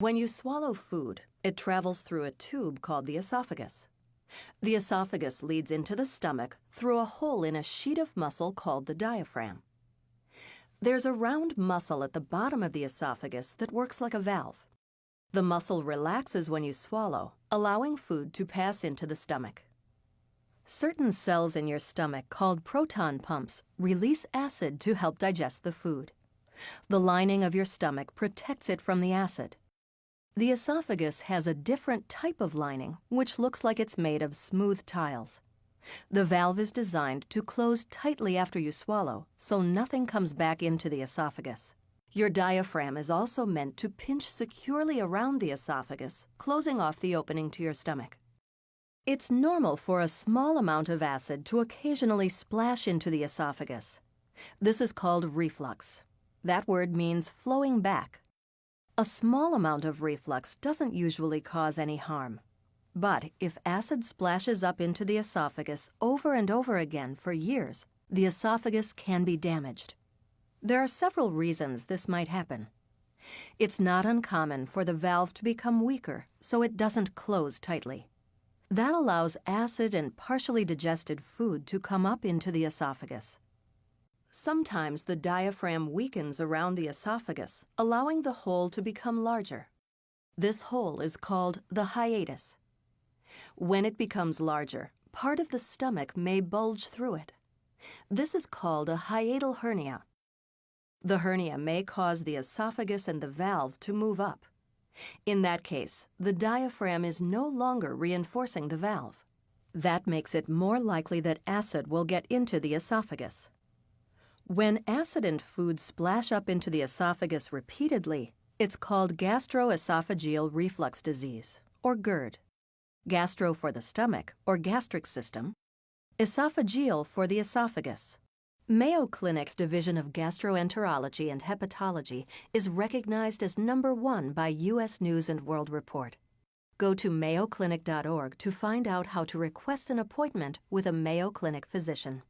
When you swallow food, it travels through a tube called the esophagus. The esophagus leads into the stomach through a hole in a sheet of muscle called the diaphragm. There's a round muscle at the bottom of the esophagus that works like a valve. The muscle relaxes when you swallow, allowing food to pass into the stomach. Certain cells in your stomach, called proton pumps, release acid to help digest the food. The lining of your stomach protects it from the acid. The esophagus has a different type of lining, which looks like it's made of smooth tiles. The valve is designed to close tightly after you swallow, so nothing comes back into the esophagus. Your diaphragm is also meant to pinch securely around the esophagus, closing off the opening to your stomach. It's normal for a small amount of acid to occasionally splash into the esophagus. This is called reflux. That word means flowing back. A small amount of reflux doesn't usually cause any harm. But if acid splashes up into the esophagus over and over again for years, the esophagus can be damaged. There are several reasons this might happen. It's not uncommon for the valve to become weaker, so it doesn't close tightly. That allows acid and partially digested food to come up into the esophagus. Sometimes the diaphragm weakens around the esophagus, allowing the hole to become larger. This hole is called the hiatus. When it becomes larger, part of the stomach may bulge through it. This is called a hiatal hernia. The hernia may cause the esophagus and the valve to move up. In that case, the diaphragm is no longer reinforcing the valve. That makes it more likely that acid will get into the esophagus. When acid and food splash up into the esophagus repeatedly, it's called gastroesophageal reflux disease, or GERD. Gastro for the stomach, or gastric system. Esophageal for the esophagus. Mayo Clinic's Division of Gastroenterology and Hepatology is recognized as #1 by U.S. News & World Report. Go to mayoclinic.org to find out how to request an appointment with a Mayo Clinic physician.